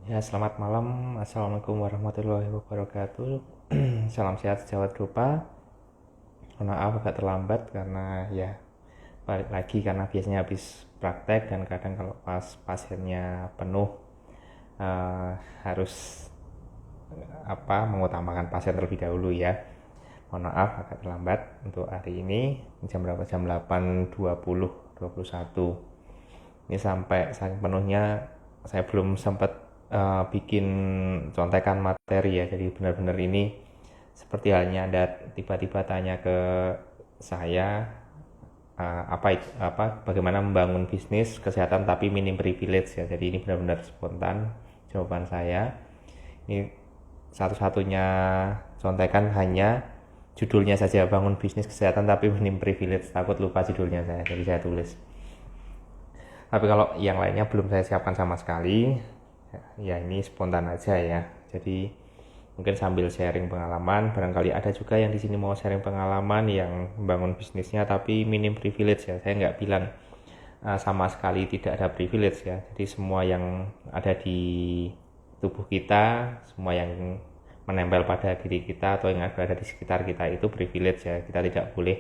Ya, selamat malam. Assalamualaikum warahmatullahi wabarakatuh. Salam sehat sejawat rupa. Mohon maaf agak terlambat karena ya balik lagi karena biasanya habis praktek dan kadang kalau pas pasiennya penuh eh, harus mengutamakan pasien terlebih dahulu ya. Mohon maaf agak terlambat untuk hari ini. Jam berapa? Jam 8.20, 21. Ini sampai saking penuhnya saya belum sempat bikin contekan materi ya, jadi benar-benar ini seperti halnya Anda tiba-tiba tanya ke saya bagaimana membangun bisnis kesehatan tapi minim privilege ya, jadi ini benar-benar spontan jawaban saya. Ini satu-satunya contekan hanya judulnya saja, bangun bisnis kesehatan tapi minim privilege, takut lupa judulnya saya, jadi saya tulis. Tapi kalau yang lainnya belum saya siapkan sama sekali. Ya ini spontan aja ya. Jadi mungkin sambil sharing pengalaman, barangkali ada juga yang di sini mau sharing pengalaman yang membangun bisnisnya tapi minim privilege ya. Saya nggak bilang sama sekali tidak ada privilege ya. Jadi semua yang ada di tubuh kita, semua yang menempel pada diri kita atau yang ada di sekitar kita itu privilege ya. Kita tidak boleh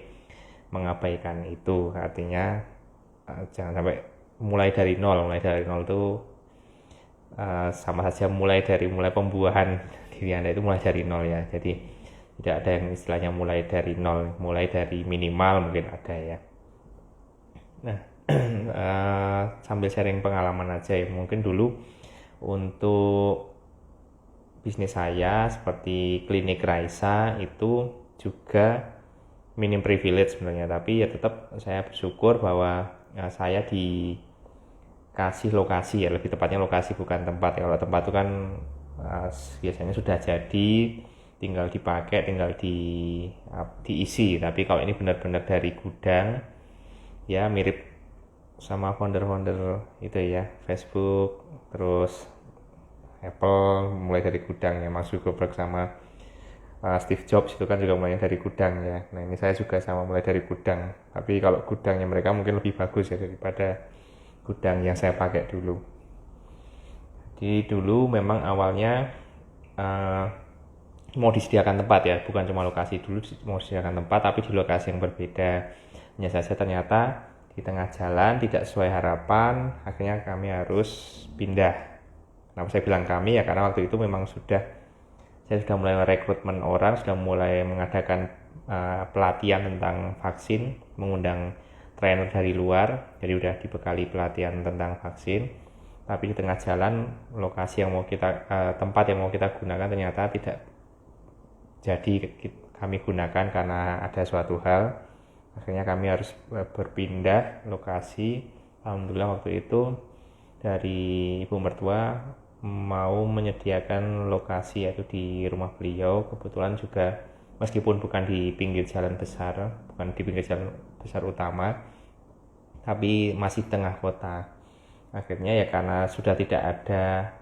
mengabaikan itu. Artinya jangan sampai mulai dari nol itu sama saja mulai pembuahan diri Anda itu mulai dari nol ya. Jadi tidak ada yang istilahnya mulai dari nol, mulai dari minimal mungkin ada ya. Nah, sambil sharing pengalaman aja ya, mungkin dulu untuk bisnis saya seperti klinik Raisa itu juga minim privilege sebenarnya, tapi ya tetap saya bersyukur bahwa saya dikasih lokasi ya, lebih tepatnya lokasi bukan tempat ya. Kalau tempat itu kan biasanya sudah jadi, tinggal dipakai, tinggal diisi. Tapi kalau ini benar-benar dari gudang ya, mirip sama founder-founder itu ya, Facebook, terus Apple, mulai dari gudang ya. Mark Zuckerberg sama Steve Jobs itu kan juga mulai dari gudang ya. Nah ini saya juga sama mulai dari gudang. Tapi kalau gudangnya mereka mungkin lebih bagus ya daripada gudang yang saya pakai dulu. Jadi dulu memang awalnya uh, mau disediakan tempat ya, bukan cuma lokasi, dulu mau disediakan tempat tapi di lokasi yang berbeda. Hanya saja ternyata di tengah jalan tidak sesuai harapan, akhirnya kami harus pindah. Kenapa saya bilang kami ya, karena waktu itu memang saya sudah mulai merekrutmen orang, sudah mulai mengadakan pelatihan tentang vaksin, mengundang trainer dari luar, jadi udah dibekali pelatihan tentang vaksin. Tapi di tengah jalan lokasi yang mau kita tempat yang mau kita gunakan ternyata tidak jadi kami gunakan karena ada suatu hal. Akhirnya kami harus berpindah lokasi. Alhamdulillah waktu itu dari ibu mertua mau menyediakan lokasi yaitu di rumah beliau. Kebetulan juga meskipun bukan di pinggir jalan besar, bukan di pinggir jalan besar utama, tapi masih tengah kota. Akhirnya ya karena sudah tidak ada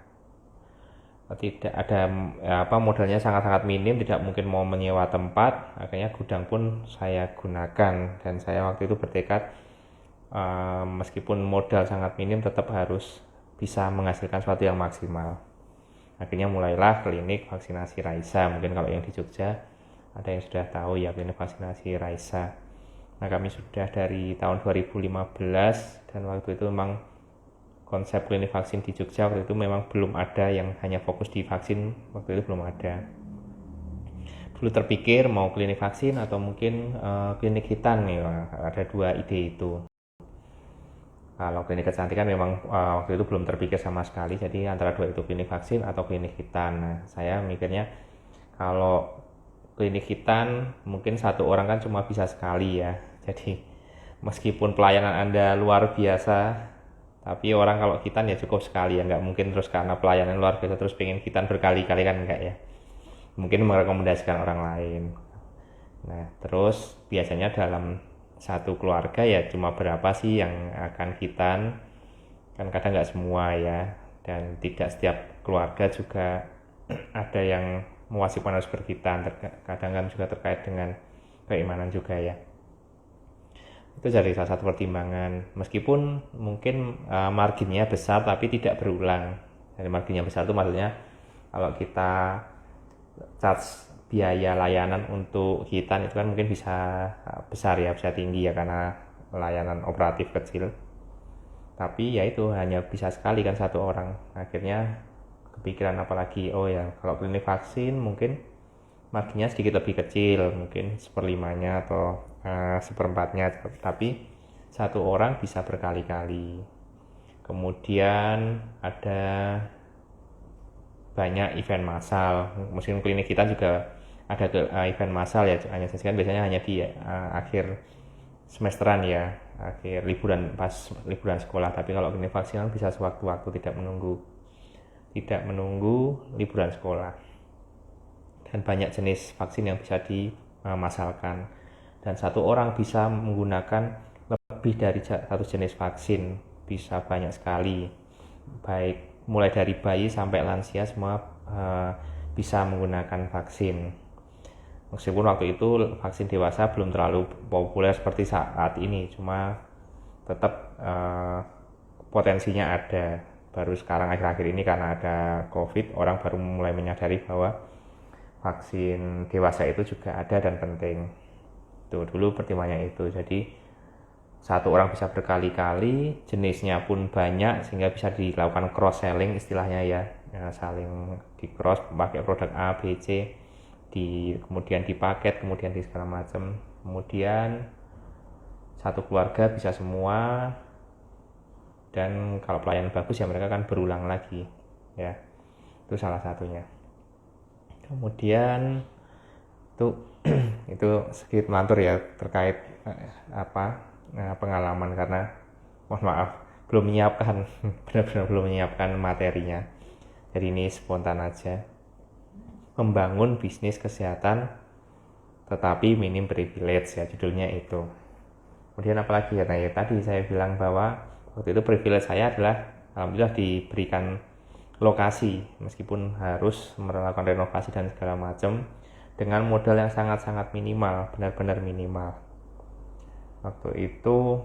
modalnya sangat-sangat minim, tidak mungkin mau menyewa tempat, akhirnya gudang pun saya gunakan. Dan saya waktu itu bertekad meskipun modal sangat minim tetap harus bisa menghasilkan sesuatu yang maksimal. Akhirnya mulailah klinik vaksinasi Raisa. Mungkin kalau yang di Jogja ada yang sudah tahu ya, klinik vaksinasi Raisa. Nah kami sudah dari tahun 2015, dan waktu itu memang konsep klinik vaksin di Jogja waktu itu memang belum ada yang hanya fokus di vaksin, waktu itu belum ada. Dulu terpikir mau klinik vaksin atau mungkin klinik hitan nih, ada dua ide itu. Kalau klinik kecantikan memang waktu itu belum terpikir sama sekali, jadi antara dua itu, klinik vaksin atau klinik hitan. Nah saya mikirnya kalau klinik hitan mungkin satu orang kan cuma bisa sekali ya, jadi meskipun pelayanan Anda luar biasa, tapi orang kalau hitan ya cukup sekali ya, nggak mungkin terus karena pelayanan luar biasa terus pengen hitan berkali-kali kan, enggak ya. Mungkin merekomendasikan orang lain. Nah terus biasanya dalam satu keluarga ya cuma berapa sih yang akan hitan, kan kadang nggak semua ya, dan tidak setiap keluarga juga ada yang mewajibkan harus berhitan, kadang kan juga terkait dengan keimanan juga ya. Itu jadi salah satu pertimbangan, meskipun mungkin marginnya besar tapi tidak berulang. Dari marginnya besar itu maksudnya kalau kita charge biaya layanan untuk hitan itu kan mungkin bisa besar ya, bisa tinggi ya karena layanan operatif kecil. Tapi ya itu hanya bisa sekali kan satu orang. Akhirnya kepikiran apalagi, oh ya kalau klinik vaksin mungkin marginnya sedikit lebih kecil, mungkin seperlimanya atau seperempatnya, tapi satu orang bisa berkali-kali. Kemudian ada banyak event massal. Musim klinik kita juga ada event massal ya, hanya kan biasanya hanya di akhir semesteran ya, akhir liburan, pas liburan sekolah. Tapi kalau klinik vaksin bisa sewaktu-waktu, tidak menunggu liburan sekolah. Dan banyak jenis vaksin yang bisa dimasalkan, dan satu orang bisa menggunakan lebih dari satu jenis vaksin, bisa banyak sekali, baik mulai dari bayi sampai lansia semua bisa menggunakan vaksin. Meskipun waktu itu vaksin dewasa belum terlalu populer seperti saat ini, cuma tetap potensinya ada. Baru sekarang akhir-akhir ini karena ada COVID, orang baru mulai menyadari bahwa vaksin dewasa itu juga ada dan penting. Tuh dulu pertimbangannya itu. Jadi satu orang bisa berkali-kali, jenisnya pun banyak sehingga bisa dilakukan cross selling istilahnya ya, saling di cross pakai produk A, B, C, kemudian dipaket, kemudian di segala macam. Kemudian satu keluarga bisa semua, dan kalau pelayanan bagus ya mereka kan berulang lagi ya. Itu salah satunya. Kemudian itu sedikit melantur ya terkait pengalaman, karena mohon maaf belum menyiapkan benar-benar belum menyiapkan materinya. Jadi ini spontan aja. Membangun bisnis kesehatan tetapi minim privilege ya, judulnya itu. Kemudian apalagi ya, nah ya tadi saya bilang bahwa waktu itu privilege saya adalah alhamdulillah diberikan lokasi, meskipun harus melakukan renovasi dan segala macam dengan modal yang sangat-sangat minimal, benar-benar minimal. Waktu itu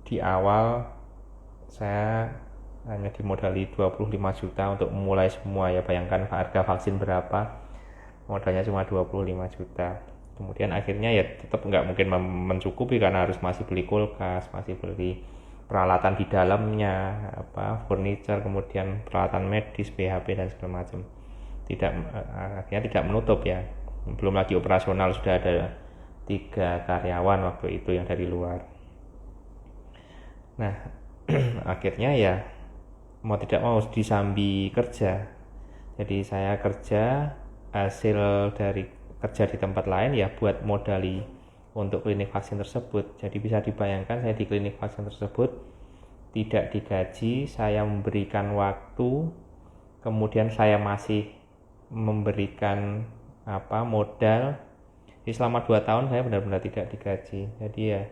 di awal saya hanya dimodali 25 juta untuk memulai semua ya, bayangkan harga vaksin berapa, modalnya cuma 25 juta. Kemudian akhirnya ya tetap nggak mungkin mencukupi karena harus masih beli kulkas, masih beli peralatan di dalamnya, furniture, kemudian peralatan medis, BHP dan segala macam. Akhirnya tidak menutup ya. Belum lagi operasional, sudah ada 3 karyawan waktu itu yang dari luar. Nah akhirnya ya mau tidak mau disambi kerja. Jadi saya kerja, hasil dari kerja di tempat lain ya buat modali untuk klinik vaksin tersebut. Jadi bisa dibayangkan saya di klinik vaksin tersebut tidak digaji, saya memberikan waktu, kemudian saya masih memberikan modal. Jadi selama 2 tahun saya benar-benar tidak digaji. Jadi ya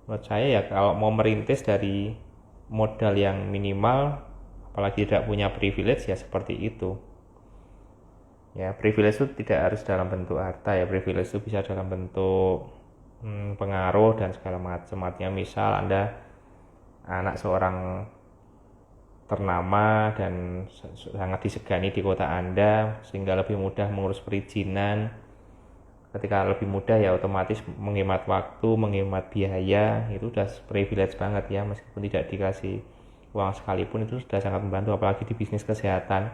menurut saya ya kalau mau merintis dari modal yang minimal, apalagi tidak punya privilege ya seperti itu. Ya privilege itu tidak harus dalam bentuk harta ya, privilege itu bisa dalam bentuk pengaruh dan segala macam. Artinya misal Anda anak seorang ternama dan sangat disegani di kota Anda sehingga lebih mudah mengurus perizinan. Ketika lebih mudah ya otomatis menghemat waktu, menghemat biaya, itu udah privilege banget ya, meskipun tidak dikasih uang sekalipun itu sudah sangat membantu. Apalagi di bisnis kesehatan,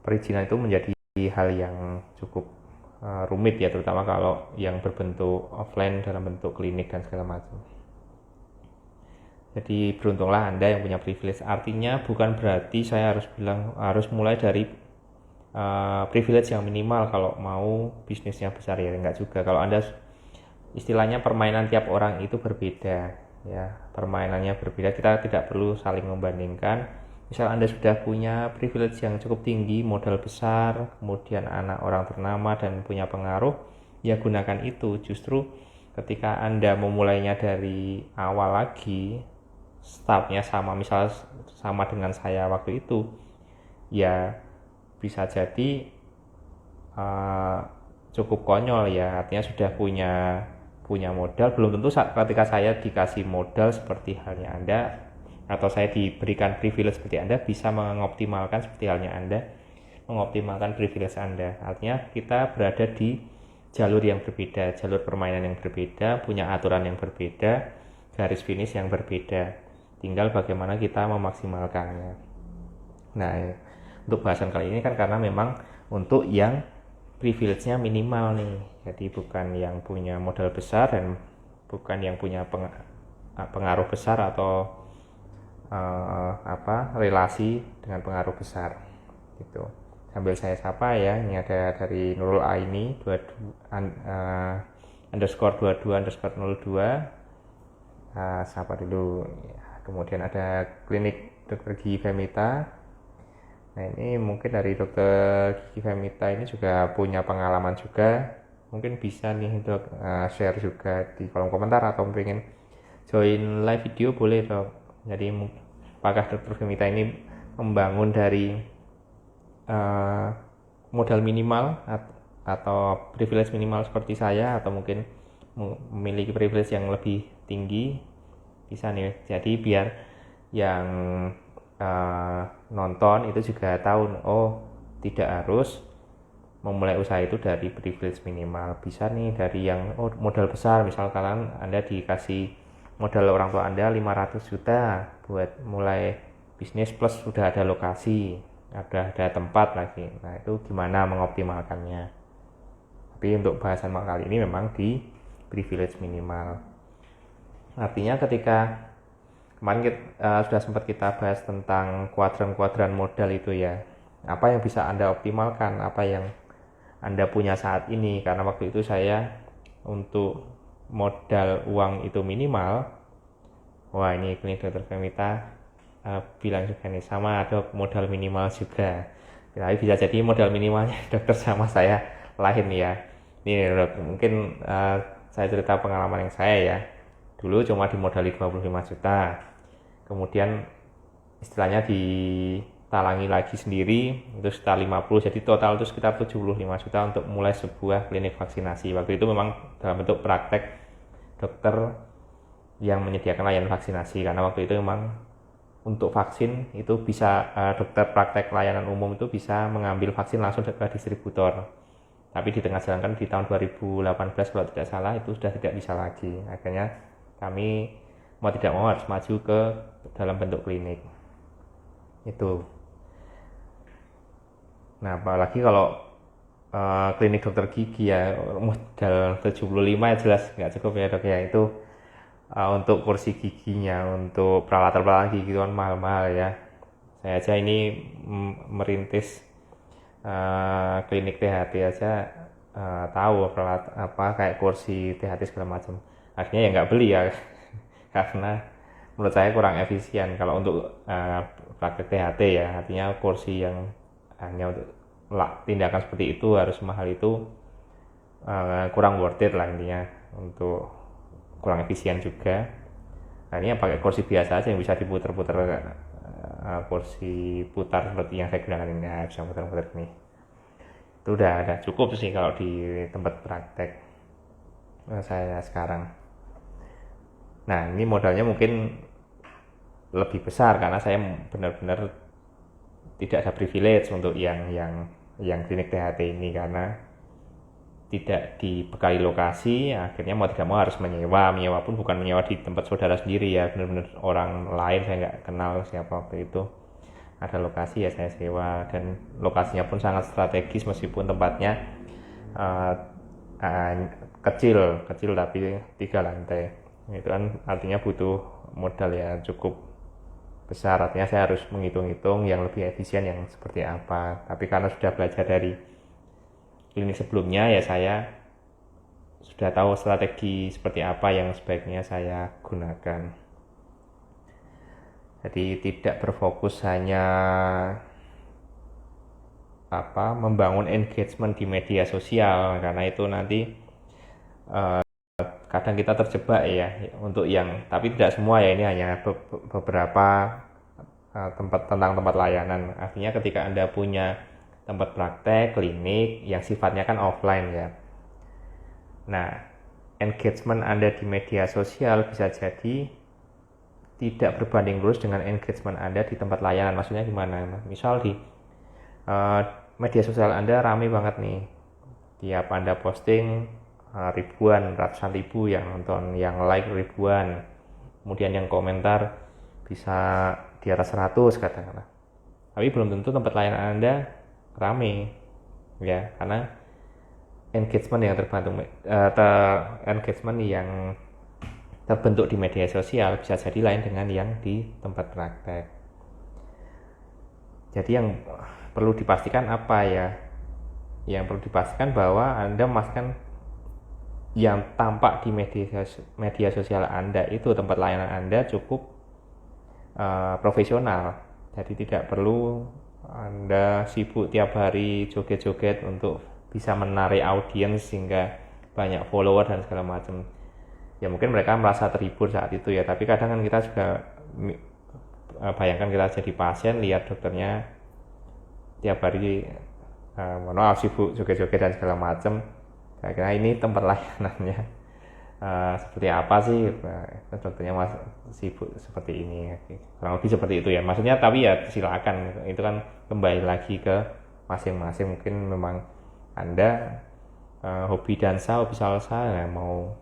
perizinan itu menjadi hal yang cukup rumit ya, terutama kalau yang berbentuk offline dalam bentuk klinik dan segala macam. Jadi beruntunglah Anda yang punya privilege. Artinya bukan berarti saya harus bilang harus mulai dari privilege yang minimal kalau mau bisnisnya besar ya, enggak juga. Kalau Anda istilahnya permainan tiap orang itu berbeda ya, permainannya berbeda, kita tidak perlu saling membandingkan. Misal Anda sudah punya privilege yang cukup tinggi, modal besar, kemudian anak orang ternama dan punya pengaruh, ya gunakan itu. Justru ketika Anda memulainya dari awal lagi, startnya sama, misal sama dengan saya waktu itu, ya bisa jadi cukup konyol ya. Artinya sudah punya modal, belum tentu ketika saya dikasih modal seperti halnya Anda atau saya diberikan privilege seperti Anda, bisa mengoptimalkan seperti halnya Anda mengoptimalkan privilege Anda. Artinya kita berada di jalur yang berbeda, jalur permainan yang berbeda, punya aturan yang berbeda, garis finish yang berbeda. Tinggal bagaimana kita memaksimalkannya. Nah, untuk bahasan kali ini kan karena memang untuk yang privilege-nya minimal nih. Jadi bukan yang punya modal besar dan bukan yang punya pengaruh besar atau relasi dengan pengaruh besar gitu. Sambil saya sapa ya, ini ada dari Nurul Aini _22_02 sapa dulu. Kemudian ada klinik Dr. Gigi Femita. Nah, ini mungkin dari Dr. Gigi Femita ini juga punya pengalaman juga, mungkin bisa nih dok share juga di kolom komentar, atau pengen join live video boleh dok. Jadi apakah Dr. Femita ini membangun dari modal minimal atau privilege minimal seperti saya, atau mungkin memiliki privilege yang lebih tinggi, bisa nih. Jadi biar yang nonton itu juga tahu, oh tidak harus memulai usaha itu dari privilege minimal, bisa nih dari yang modal besar. Misal kalian Anda dikasih modal orang tua Anda 500 juta buat mulai bisnis, plus sudah ada lokasi, ada tempat lagi. Nah, itu gimana mengoptimalkannya. Tapi untuk bahasan kali ini memang di privilege minimal. Artinya ketika kemarin sudah sempat kita bahas tentang kuadran-kuadran modal itu ya, apa yang bisa Anda optimalkan, apa yang Anda punya saat ini. Karena waktu itu saya untuk modal uang itu minimal, wah ini klinik Dr. Femita bilang juga nih, sama ada modal minimal juga. Tapi bisa jadi modal minimalnya dokter sama saya lain ya. Ini dok, mungkin saya cerita pengalaman yang saya ya. Dulu cuma dimodali 25 juta. Kemudian istilahnya ditalangi lagi sendiri itu sekitar 50, jadi total itu sekitar 75 juta untuk mulai sebuah klinik vaksinasi. Waktu itu memang dalam bentuk praktek dokter yang menyediakan layanan vaksinasi, karena waktu itu memang untuk vaksin itu bisa dokter praktek layanan umum itu bisa mengambil vaksin langsung ke distributor. Tapi di tengah jalan kan di tahun 2018 kalau tidak salah itu sudah tidak bisa lagi. Akhirnya kami mau tidak mau harus maju ke dalam bentuk klinik itu. Nah, apalagi kalau klinik dokter gigi ya, modal 75 ya jelas nggak cukup ya dok ya. Itu untuk kursi giginya, untuk peralatan gigi itu kan mahal-mahal ya. Saya aja ini merintis klinik THT aja tahu kayak kursi THT segala macam. Akhirnya ya nggak beli ya karena menurut saya kurang efisien kalau untuk praktek THT ya. Artinya kursi yang hanya untuk tindakan seperti itu harus mahal, itu kurang worth it lah intinya, untuk kurang efisien juga. Nah, ini yang pakai kursi biasa aja yang bisa diputer-puter, kursi putar seperti yang saya gunakan ini, bisa putar-putar ini. Itu udah cukup sih kalau di tempat praktek saya sekarang. Nah, ini modalnya mungkin lebih besar karena saya benar-benar tidak ada privilege untuk yang klinik THT ini, karena tidak dibekali lokasi. Akhirnya mau tidak mau harus menyewa pun bukan menyewa di tempat saudara sendiri ya, benar-benar orang lain, saya nggak kenal siapa waktu itu. Ada lokasi ya saya sewa, dan lokasinya pun sangat strategis meskipun tempatnya kecil tapi 3 lantai. Itu kan artinya butuh modal ya cukup besar. Artinya saya harus menghitung-hitung yang lebih efisien yang seperti apa. Tapi karena sudah belajar dari klinik sebelumnya ya, saya sudah tahu strategi seperti apa yang sebaiknya saya gunakan. Jadi tidak berfokus hanya membangun engagement di media sosial, karena itu nanti kadang kita terjebak ya untuk yang, tapi tidak semua ya, ini hanya beberapa tentang tempat layanan. Artinya ketika Anda punya tempat praktek klinik yang sifatnya kan offline ya, nah engagement Anda di media sosial bisa jadi tidak berbanding lurus dengan engagement Anda di tempat layanan. Maksudnya gimana? Misal di media sosial Anda rame banget nih, tiap Anda posting ribuan, ratusan ribu yang nonton, yang like ribuan, kemudian yang komentar bisa di atas 100 katakanlah. Tapi belum tentu tempat layanan Anda rame, ya, karena engagement yang engagement yang terbentuk di media sosial bisa jadi lain dengan yang di tempat praktek. Jadi yang perlu dipastikan apa ya? Yang perlu dipastikan bahwa Anda memastikan yang tampak di media sosial Anda itu, tempat layanan Anda, cukup profesional. Jadi tidak perlu Anda sibuk tiap hari joget-joget untuk bisa menarik audiens sehingga banyak follower dan segala macam. Ya mungkin mereka merasa terhibur saat itu ya, tapi kadang kan kita juga bayangkan kita jadi pasien, lihat dokternya tiap hari sibuk joget-joget dan segala macam. Kira-kira ini tempat layanannya seperti apa sih? Dokternya sibuk seperti ini, kurang lebih seperti itu ya. Maksudnya, tapi ya silakan, itu kan kembali lagi ke masing-masing. Mungkin memang Anda hobi dansa, hobi salsa, ya mau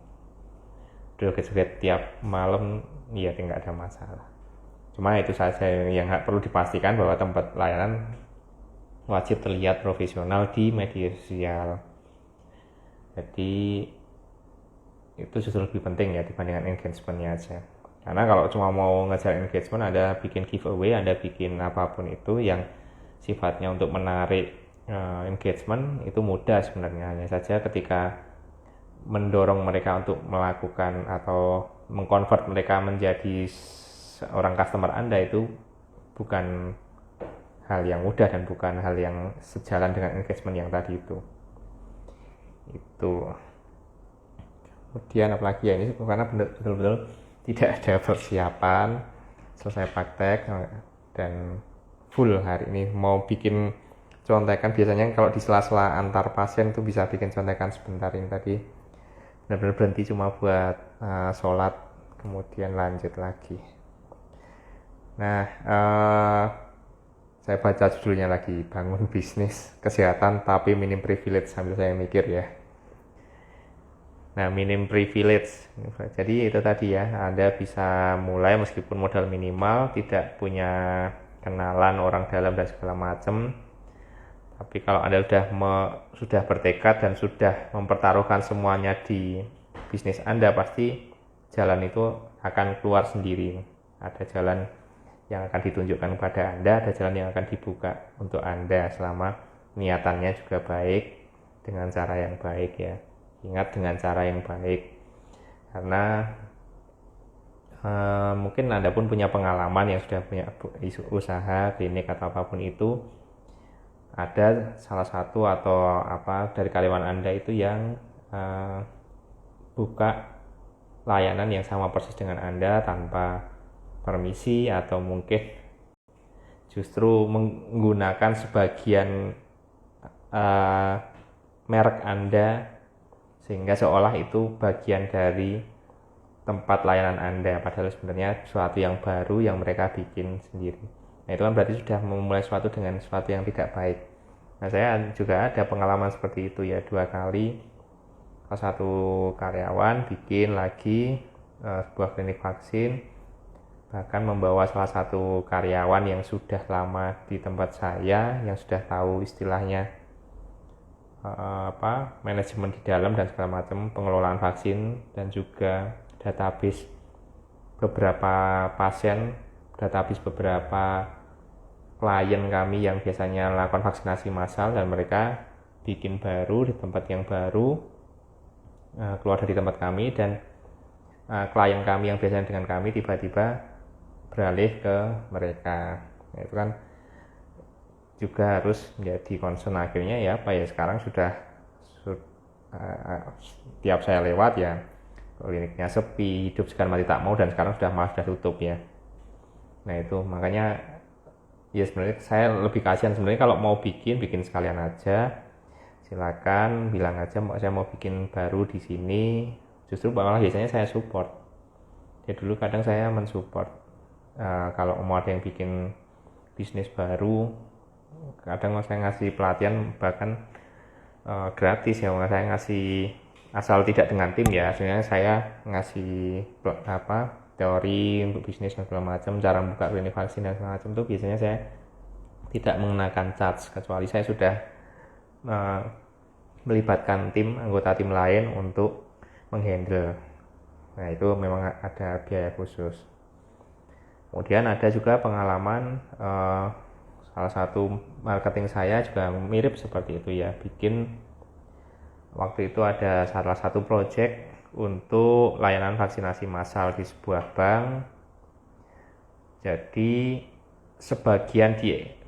joget-joget tiap malam, ya tidak ada masalah. Cuma itu saja yang perlu dipastikan, bahwa tempat layanan wajib terlihat profesional di media sosial. Jadi itu justru lebih penting ya dibandingkan engagementnya aja. Karena kalau cuma mau ngejar engagement, Anda bikin giveaway, Anda bikin apapun itu yang sifatnya untuk menarik engagement, itu mudah sebenarnya. Hanya saja ketika mendorong mereka untuk melakukan atau mengkonvert mereka menjadi seorang customer Anda, itu bukan hal yang mudah dan bukan hal yang sejalan dengan engagement yang tadi itu. Kemudian apalagi ya, ini karena betul-betul tidak ada persiapan, selesai praktek dan full hari ini mau bikin contekan. Biasanya kalau di sela-sela antar pasien tuh bisa bikin contekan sebentar, ini tadi benar-benar berhenti cuma buat sholat, kemudian lanjut lagi. Nah, saya baca judulnya lagi, bangun bisnis kesehatan tapi minim privilege, sambil saya mikir ya. Nah, minim privilege, jadi itu tadi ya, Anda bisa mulai meskipun modal minimal, tidak punya kenalan orang dalam dan segala macam. Tapi kalau Anda sudah bertekad dan sudah mempertaruhkan semuanya di bisnis Anda, pasti jalan itu akan keluar sendiri. Ada jalan yang akan ditunjukkan kepada Anda, ada jalan yang akan dibuka untuk Anda selama niatannya juga baik, dengan cara yang baik ya. Ingat, dengan cara yang baik. Karena mungkin Anda pun punya pengalaman yang sudah punya usaha, klinik atau apapun itu. Ada salah satu atau dari karyawan Anda itu yang buka layanan yang sama persis dengan Anda tanpa permisi, atau mungkin justru menggunakan sebagian merek Anda sehingga seolah itu bagian dari tempat layanan Anda, padahal sebenarnya sesuatu yang baru yang mereka bikin sendiri. Nah, itu kan berarti sudah memulai sesuatu dengan sesuatu yang tidak baik. Nah, saya juga ada pengalaman seperti itu ya, 2 kali. Salah satu karyawan bikin lagi sebuah klinik vaksin, bahkan membawa salah satu karyawan yang sudah lama di tempat saya, yang sudah tahu istilahnya manajemen di dalam dan segala macam, pengelolaan vaksin, dan juga database beberapa pasien, database beberapa klien kami yang biasanya melakukan vaksinasi massal, dan mereka bikin baru di tempat yang baru, keluar dari tempat kami, dan klien kami yang biasanya dengan kami tiba-tiba beralih ke mereka. Nah, itu kan juga harus menjadi concern akhirnya ya, sekarang sudah tiap saya lewat ya kliniknya sepi, hidup sekarang mati tak mau, dan sekarang sudah tutup ya. Nah, itu makanya ya sebenarnya saya lebih kasihan sebenarnya, kalau mau bikin sekalian aja, silakan bilang aja saya mau bikin baru di sini. Justru malah biasanya saya support ya, dulu kadang saya mensupport kalau mau ada yang bikin bisnis baru, kadang saya ngasih pelatihan bahkan gratis ya, saya ngasih asal tidak dengan tim ya, sebenarnya saya ngasih teori untuk bisnis dan segala macam, cara buka klinik vaksin dan segala macam, itu biasanya saya tidak mengenakan charge kecuali saya sudah melibatkan tim, anggota tim lain untuk menghandle. Nah itu memang ada biaya khusus. Kemudian ada juga pengalaman salah satu marketing saya juga mirip seperti itu ya, bikin waktu itu ada salah satu project untuk layanan vaksinasi massal di sebuah bank. Jadi sebagian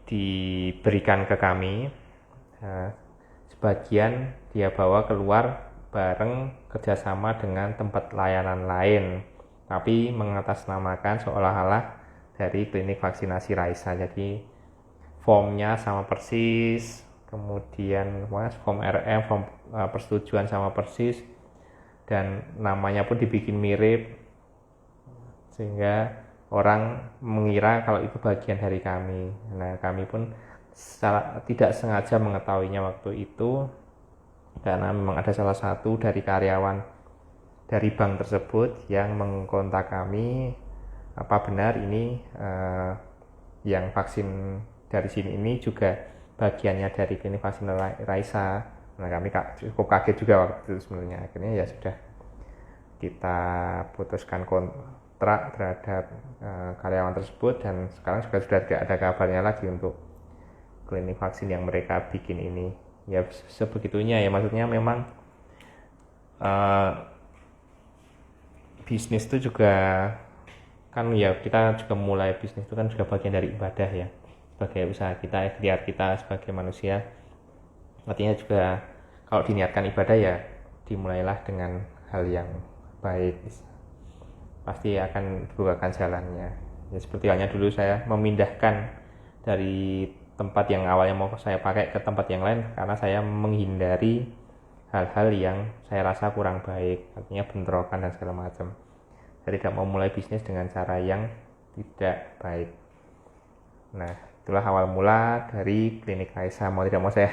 diberikan ke kami, sebagian dia bawa keluar bareng kerjasama dengan tempat layanan lain, tapi mengatasnamakan seolah-olah dari klinik vaksinasi Raisa. Jadi formnya sama persis, kemudian form RM, form persetujuan sama persis, dan namanya pun dibikin mirip, sehingga orang mengira kalau itu bagian dari kami. Nah kami pun tidak sengaja mengetahuinya waktu itu, karena memang ada salah satu dari karyawan dari bank tersebut yang mengkontak kami, apa benar ini yang vaksin dari sini ini juga bagiannya dari klinik vaksin Raisa. Nah kami cukup kaget juga waktu itu sebenarnya. Akhirnya ya sudah kita putuskan kontrak terhadap karyawan tersebut, dan sekarang juga sudah tidak ada kabarnya lagi untuk klinik vaksin yang mereka bikin ini. Ya sebegitunya ya, maksudnya memang bisnis itu juga kan ya, kita juga mulai bisnis itu kan juga bagian dari ibadah ya, sebagai usaha kita, ikhtiar kita sebagai manusia. Artinya juga kalau diniatkan ibadah ya dimulailah dengan hal yang baik, pasti akan berbukakan jalannya. Ya seperti halnya dulu saya memindahkan dari tempat yang awalnya mau saya pakai ke tempat yang lain karena saya menghindari hal-hal yang saya rasa kurang baik, artinya bentrokan dan segala macam. Saya tidak mau mulai bisnis dengan cara yang tidak baik. Nah itulah awal mula dari klinik Raisa. Mau tidak mau saya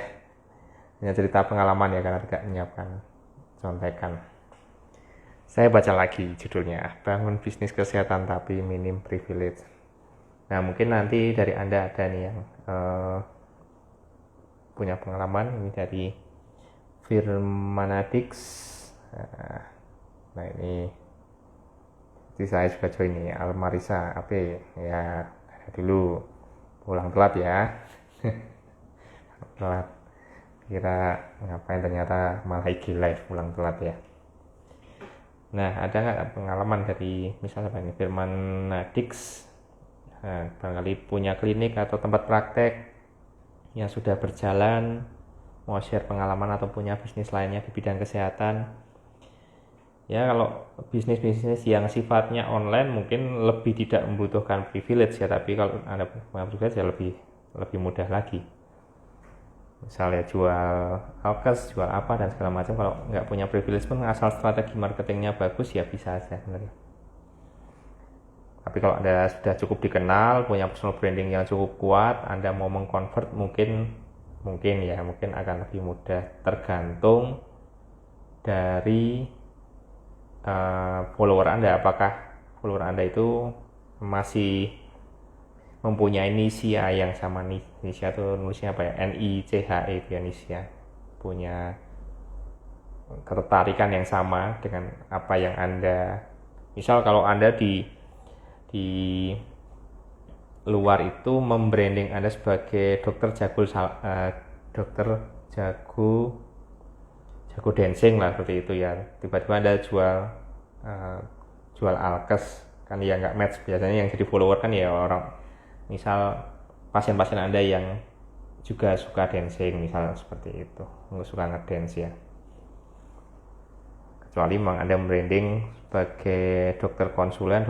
hanya cerita pengalaman ya, karena tidak menyiapkan contekan. Saya baca lagi judulnya, bangun bisnis kesehatan tapi minim privilege. Nah mungkin nanti dari Anda ada nih yang punya pengalaman. Ini dari Firmanadix. Nah ini saya juga join nih, Almarisa AP ya, dulu pulang telat ya. Telat, kira ngapain, ternyata malah IG live pulang telat ya. Nah ada nggak pengalaman dari misalnya ini Firmanadix, barangkali punya klinik atau tempat praktek yang sudah berjalan, mau share pengalaman atau punya bisnis lainnya di bidang kesehatan. Ya kalau bisnis-bisnis yang sifatnya online mungkin lebih tidak membutuhkan privilege ya, tapi kalau Anda punya privilege ya lebih mudah lagi. Misalnya jual alkes, jual apa dan segala macam, kalau nggak punya privilege pun asal strategi marketingnya bagus ya bisa aja sebenarnya. Tapi kalau Anda sudah cukup dikenal, punya personal branding yang cukup kuat, Anda mau mengconvert mungkin akan lebih mudah, tergantung dari follower Anda. Apakah follower Anda itu masih mempunyai nisia yang sama, nisia itu nulisnya apa ya, NICHE itu ya, nisia, punya ketertarikan yang sama dengan apa yang Anda. Misal kalau Anda di luar itu membranding Anda sebagai dokter jago dancing lah, seperti itu ya, tiba-tiba Anda jual alkes, kan ya nggak match. Biasanya yang jadi follower kan ya orang, misal pasien-pasien Anda yang juga suka dancing, misal seperti itu, suka ngedance ya. Kecuali memang Anda branding sebagai dokter konsultan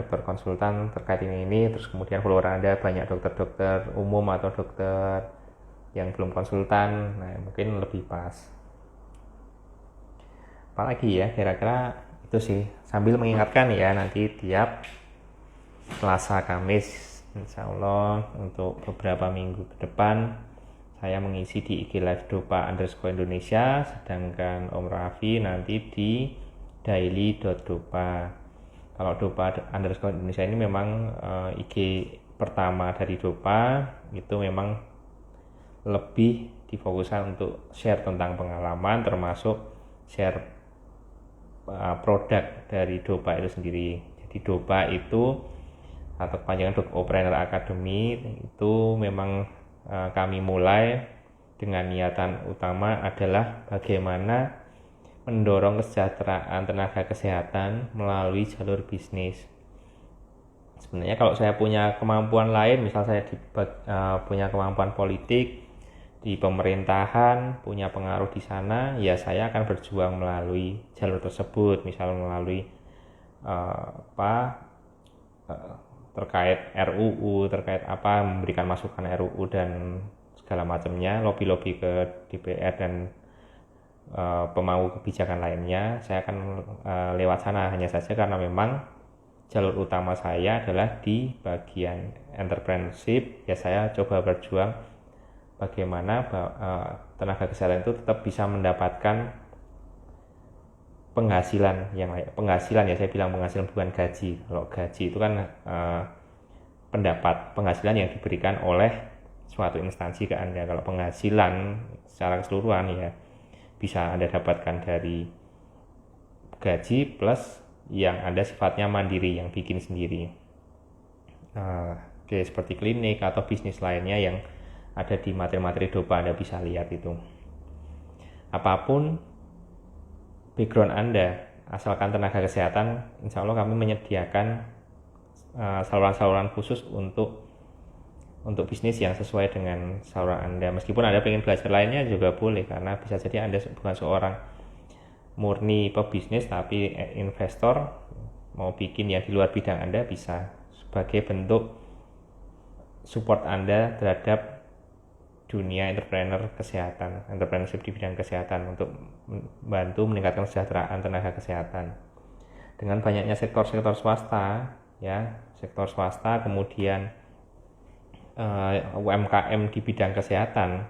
terkait ini, terus kemudian follower Anda banyak dokter-dokter umum atau dokter yang belum konsultan, nah mungkin lebih pas. Apalagi ya kira-kira itu sih, sambil mengingatkan ya, nanti tiap Selasa Kamis, insya Allah untuk beberapa minggu ke depan saya mengisi di IG Live Dopa _Indonesia, sedangkan Om Raffi nanti di daily.dopa. Kalau Dopa _Indonesia ini memang IG pertama dari Dopa, itu memang lebih difokuskan untuk share tentang pengalaman, termasuk share produk dari Dopa itu sendiri. Jadi Dopa itu atau kepanjangan Dokopreneur Academy itu memang kami mulai dengan niatan utama adalah bagaimana mendorong kesejahteraan tenaga kesehatan melalui jalur bisnis. Sebenarnya kalau saya punya kemampuan lain, misal saya punya kemampuan politik di pemerintahan, punya pengaruh di sana, ya saya akan berjuang melalui jalur tersebut, misal melalui terkait RUU, terkait apa, memberikan masukan RUU dan segala macamnya, lobby-lobby ke DPR dan pemangku kebijakan lainnya, saya akan lewat sana. Hanya saja karena memang jalur utama saya adalah di bagian entrepreneurship, ya saya coba berjuang bagaimana tenaga kesehatan itu tetap bisa mendapatkan penghasilan yang lain. Penghasilan ya, saya bilang penghasilan bukan gaji. Kalau gaji itu kan penghasilan yang diberikan oleh suatu instansi ke Anda. Kalau penghasilan secara keseluruhan ya bisa Anda dapatkan dari gaji plus yang Anda sifatnya mandiri, yang bikin sendiri. Seperti klinik atau bisnis lainnya yang ada di materi-materi Dopa, Anda bisa lihat itu. Apapun background Anda, asalkan tenaga kesehatan, insya Allah kami menyediakan saluran-saluran khusus untuk bisnis yang sesuai dengan saluran Anda. Meskipun Anda pengen belajar lainnya juga boleh, karena bisa jadi Anda bukan seorang murni pebisnis tapi investor, mau bikin yang di luar bidang Anda bisa, sebagai bentuk support Anda terhadap dunia entrepreneurship di bidang kesehatan, untuk membantu meningkatkan kesejahteraan tenaga kesehatan. Dengan banyaknya sektor-sektor swasta, kemudian UMKM di bidang kesehatan,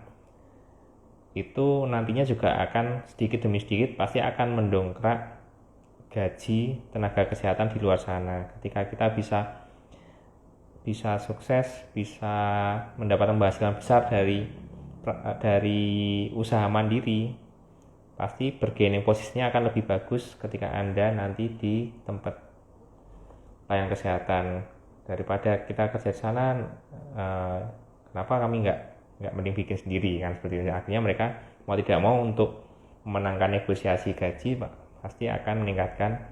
itu nantinya juga akan sedikit demi sedikit pasti akan mendongkrak gaji tenaga kesehatan di luar sana. Ketika kita bisa sukses, bisa mendapatkan penghasilan besar dari usaha mandiri, pasti bargaining posisinya akan lebih bagus ketika Anda nanti di tempat layanan kesehatan. Daripada kita kerja di sana, kenapa kami nggak mending bikin sendiri, kan seperti itu. Artinya mereka mau tidak mau untuk memenangkan negosiasi gaji, pasti akan meningkatkan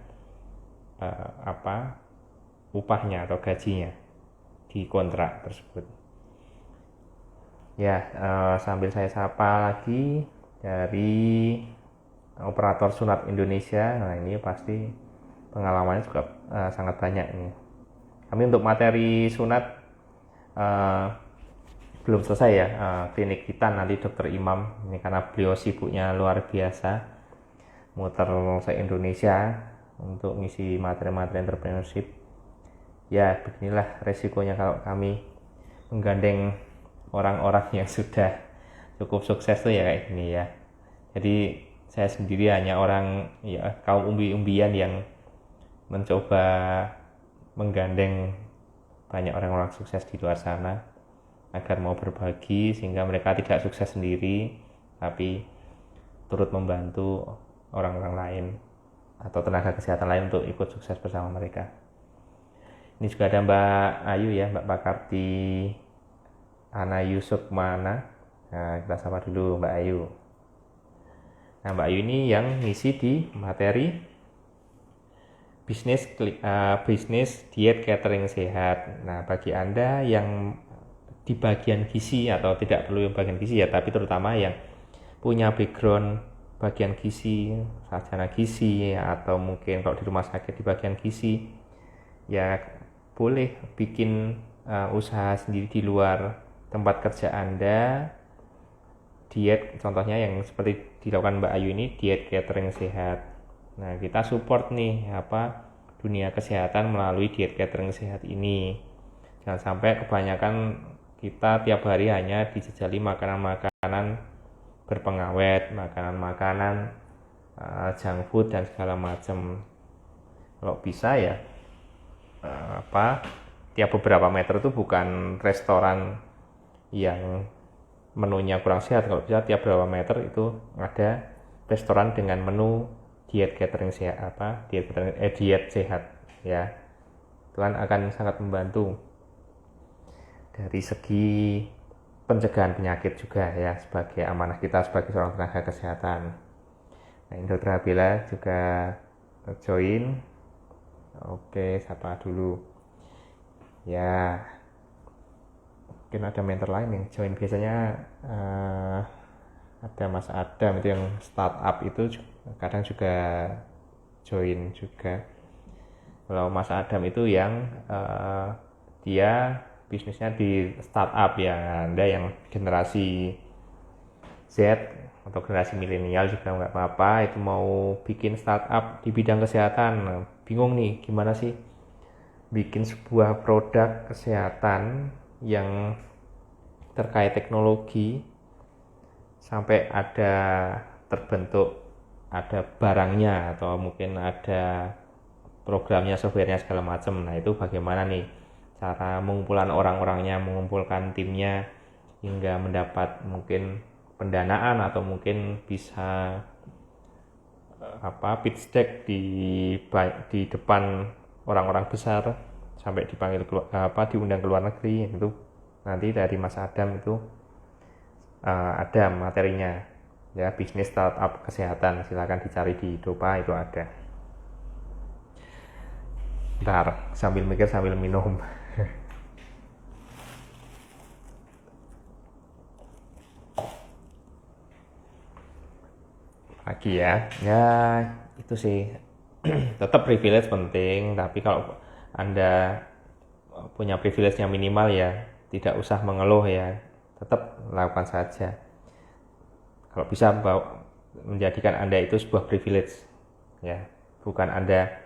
upahnya atau gajinya di kontrak tersebut. Ya, sambil saya sapa lagi dari operator sunat Indonesia. Nah, ini pasti pengalamannya juga sangat banyak ini. Kami untuk materi sunat belum selesai ya, klinik kita nanti Dokter Imam ini, karena beliau sibuknya luar biasa muter se-Indonesia untuk ngisi materi-materi entrepreneurship. Ya, beginilah resikonya kalau kami menggandeng orang-orang yang sudah cukup sukses tuh ya kayak gini ya. Jadi saya sendiri hanya orang ya, kaum umbi-umbian yang mencoba menggandeng banyak orang-orang sukses di luar sana agar mau berbagi, sehingga mereka tidak sukses sendiri tapi turut membantu orang-orang lain atau tenaga kesehatan lain untuk ikut sukses bersama mereka. Ini juga ada Mbak Ayu ya, Mbak Pakarti Ana Yusukmana. Nah, kita sapa dulu Mbak Ayu. Nah, Mbak Ayu ini yang ngisi di materi bisnis diet catering sehat. Nah, bagi Anda yang di bagian gizi, atau tidak perlu yang bagian gizi ya, tapi terutama yang punya background bagian gizi, sarjana gizi, atau mungkin kalau di rumah sakit di bagian gizi, ya boleh bikin usaha sendiri di luar tempat kerja Anda. Diet contohnya yang seperti dilakukan Mbak Ayu ini, diet catering sehat. Nah, kita support nih dunia kesehatan melalui diet catering sehat ini. Jangan sampai kebanyakan kita tiap hari hanya dijejali makanan-makanan berpengawet, makanan-makanan junk food dan segala macam. Kalau bisa ya tiap beberapa meter itu bukan restoran yang menunya kurang sehat. Kalau bisa tiap beberapa meter itu ada restoran dengan menu diet catering sehat, diet sehat ya. Itu kan akan sangat membantu dari segi pencegahan penyakit juga ya, sebagai amanah kita sebagai seorang tenaga kesehatan. Nah, ini Dr. Habila juga join. Oke, sapa dulu ya. Mungkin ada mentor lain yang join, biasanya ada Mas Adam itu yang startup itu kadang juga join juga. Kalau Mas Adam itu yang dia bisnisnya di startup ya. Anda yang generasi Z atau generasi milenial juga nggak apa-apa, itu mau bikin startup di bidang kesehatan. Nah, bingung nih gimana sih bikin sebuah produk kesehatan yang terkait teknologi sampai ada terbentuk, ada barangnya atau mungkin ada programnya, softwarenya segala macam. Nah, itu bagaimana nih cara mengumpulkan orang-orangnya, mengumpulkan timnya hingga mendapat mungkin pendanaan atau mungkin bisa pitch deck di depan orang-orang besar sampai dipanggil diundang ke luar negeri. Itu nanti dari Mas Adam itu ada materinya ya, bisnis startup kesehatan, silakan dicari di Dopa, itu ada. Ntar sambil mikir sambil minum. Lagi ya itu sih. Tetap privilege penting, tapi kalau Anda punya privilege yang minimal ya tidak usah mengeluh ya, tetap lakukan saja. Kalau bisa menjadikan Anda itu sebuah privilege ya, bukan Anda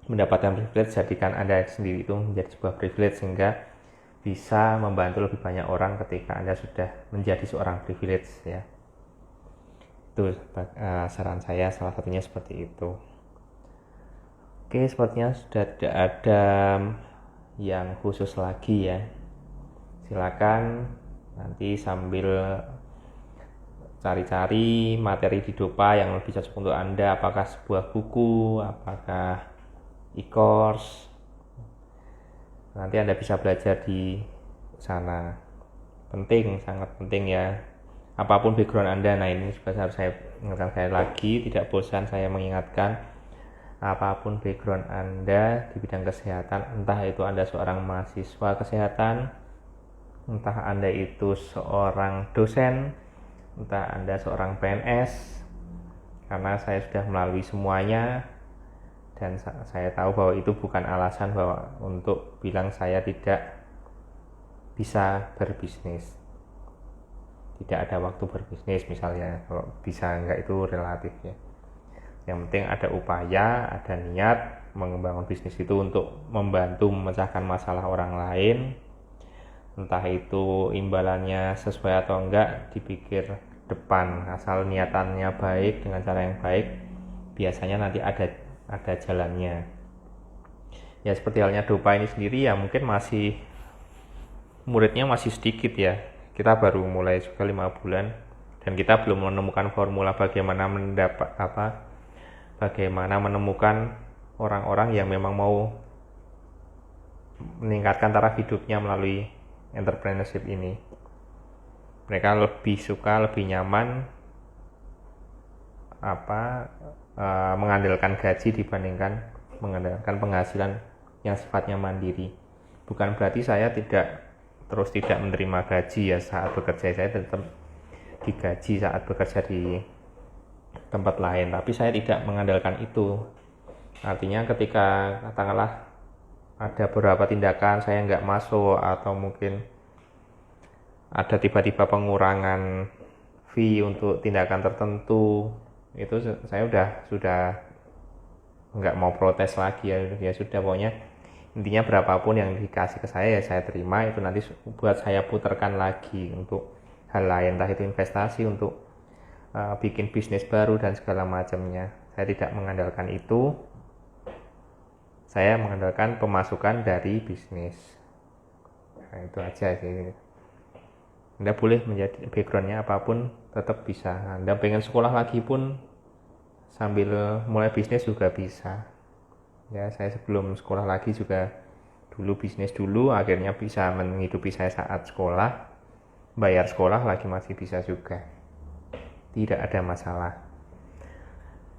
mendapatkan privilege, jadikan Anda sendiri itu menjadi sebuah privilege sehingga bisa membantu lebih banyak orang ketika Anda sudah menjadi seorang privilege ya. Itu saran saya, salah satunya seperti itu. Oke, sepertinya sudah tidak ada yang khusus lagi ya. Silakan nanti sambil cari-cari materi di Dopa yang lebih cocok untuk Anda, apakah sebuah buku, apakah e-course. Nanti Anda bisa belajar di sana. Penting, sangat penting ya. Apapun background Anda, nah ini juga harus saya ingatkan sekali lagi, tidak bosan saya mengingatkan, apapun background Anda di bidang kesehatan, entah itu Anda seorang mahasiswa kesehatan, entah Anda itu seorang dosen, entah Anda seorang PNS, karena saya sudah melalui semuanya dan saya tahu bahwa itu bukan alasan bahwa untuk bilang saya tidak bisa berbisnis, tidak ada waktu berbisnis misalnya. Kalau bisa enggak itu relatif ya. Yang penting ada upaya, ada niat mengembangkan bisnis itu untuk membantu memecahkan masalah orang lain. Entah itu imbalannya sesuai atau enggak dipikir depan, asal niatannya baik dengan cara yang baik, biasanya nanti ada jalannya. Ya seperti halnya Dopa ini sendiri ya, mungkin masih muridnya masih sedikit ya. Kita baru mulai juga 5 bulan dan kita belum menemukan formula bagaimana menemukan orang-orang yang memang mau meningkatkan taraf hidupnya melalui entrepreneurship ini. Mereka lebih suka, lebih nyaman mengandalkan gaji dibandingkan mengandalkan penghasilan yang sifatnya mandiri. Bukan berarti saya tidak menerima gaji ya saat bekerja, saya tetap digaji saat bekerja di tempat lain, tapi saya tidak mengandalkan itu. Artinya ketika katakanlah ada beberapa tindakan saya nggak masuk atau mungkin ada tiba-tiba pengurangan fee untuk tindakan tertentu, itu saya sudah nggak mau protes lagi ya, ya sudah, pokoknya intinya berapapun yang dikasih ke saya ya saya terima, itu nanti buat saya putarkan lagi untuk hal lain, entah itu investasi, untuk bikin bisnis baru dan segala macamnya. Saya tidak mengandalkan itu, saya mengandalkan pemasukan dari bisnis. Nah, itu aja sih. Anda boleh menjadi backgroundnya apapun, tetap bisa. Anda pengen sekolah lagi pun sambil mulai bisnis juga bisa. Ya, saya sebelum sekolah lagi juga dulu bisnis dulu, akhirnya bisa menghidupi saya saat sekolah. Bayar sekolah lagi masih bisa juga. Tidak ada masalah.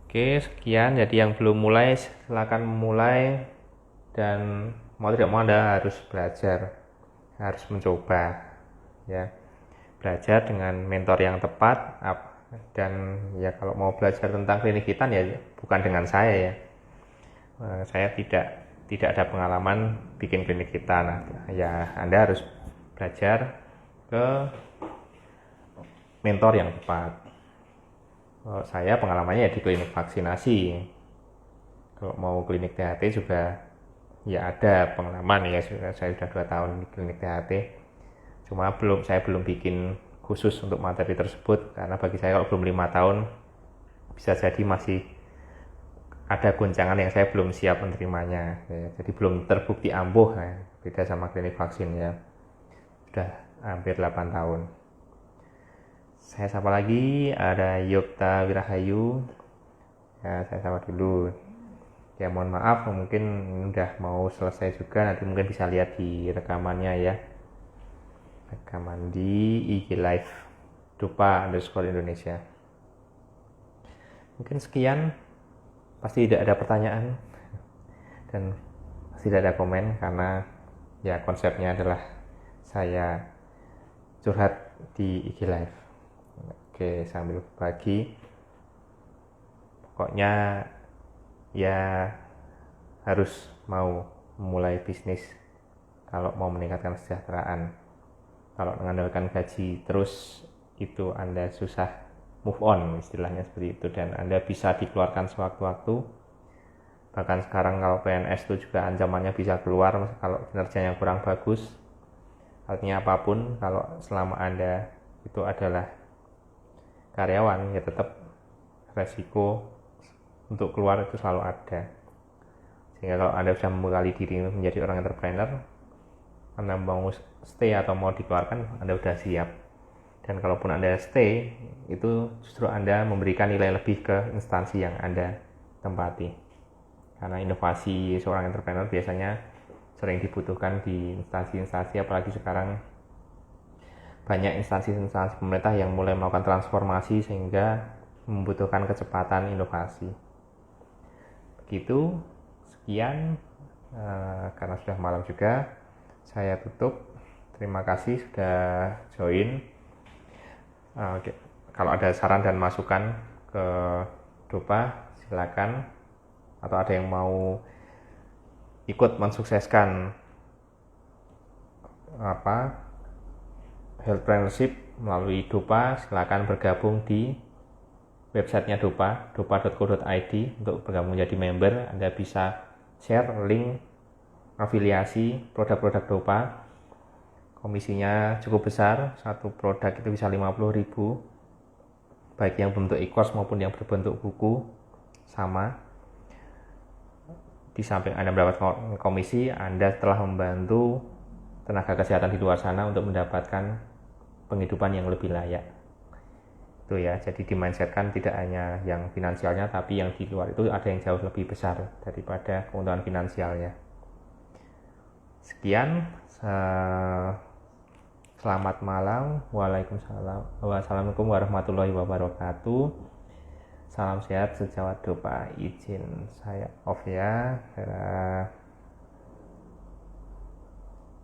Oke, sekian. Jadi yang belum mulai silakan memulai, dan mau tidak mau Anda harus belajar, harus mencoba ya. Belajar dengan mentor yang tepat, dan ya kalau mau belajar tentang klinik hitam ya bukan dengan saya ya. Saya tidak ada pengalaman bikin klinik hitam. Ya Anda harus belajar ke mentor yang tepat. Kalau saya pengalamannya ya di klinik vaksinasi. Kalau mau klinik THT juga ya ada pengalaman ya, saya sudah 2 tahun di klinik THT. Cuma saya belum bikin khusus untuk materi tersebut, karena bagi saya kalau belum 5 tahun bisa jadi masih ada goncangan yang saya belum siap menerimanya ya. Jadi belum terbukti ampuh ya. Beda sama klinik vaksin ya, sudah hampir 8 tahun. Saya sapa lagi, ada Yopta Wirahayu ya, saya sapa dulu ya. Mohon maaf, mungkin udah mau selesai juga, nanti mungkin bisa lihat di rekamannya ya, rekaman di IG Live Dupa_Indonesia. Mungkin sekian, pasti tidak ada pertanyaan dan pasti tidak ada komen, karena ya konsepnya adalah saya curhat di IG Live. Oke, sambil berbagi, pokoknya ya harus mau memulai bisnis kalau mau meningkatkan kesejahteraan. Kalau mengandalkan gaji terus, itu Anda susah move on, istilahnya seperti itu, dan Anda bisa dikeluarkan sewaktu-waktu. Bahkan sekarang kalau PNS itu juga ancamannya bisa keluar kalau kinerjanya kurang bagus. Artinya apapun, kalau selama Anda itu adalah karyawan, ya tetap resiko untuk keluar itu selalu ada. Sehingga kalau Anda sudah membekali diri menjadi orang entrepreneur, Anda mau stay atau mau dikeluarkan, Anda sudah siap. Dan kalaupun Anda stay, itu justru Anda memberikan nilai lebih ke instansi yang Anda tempati. Karena inovasi seorang entrepreneur biasanya sering dibutuhkan di instansi-instansi, apalagi sekarang banyak instansi-instansi pemerintah yang mulai melakukan transformasi sehingga membutuhkan kecepatan inovasi. Begitu, sekian, karena sudah malam juga, saya tutup. Terima kasih sudah join. Kalau ada saran dan masukan ke Dupa, silakan. Atau ada yang mau ikut mensukseskan healthpreneurship melalui Dupa, silakan bergabung di websitenya Dupa, dupa.co.id. Untuk bergabung menjadi member, Anda bisa share link afiliasi produk-produk Dupa. Komisinya cukup besar, satu produk itu bisa 50.000, baik yang bentuk e-course maupun yang berbentuk buku sama. Di samping Anda mendapat komisi, Anda telah membantu tenaga kesehatan di luar sana untuk mendapatkan penghidupan yang lebih layak. Itu ya, jadi dimindsetkan tidak hanya yang finansialnya, tapi yang di luar itu ada yang jauh lebih besar daripada keuntungan finansialnya. Sekian, selamat malam. Waalaikumsalam. Wassalamualaikum warahmatullahi wabarakatuh. Salam sehat sejawat Dupa. Izin saya off ya.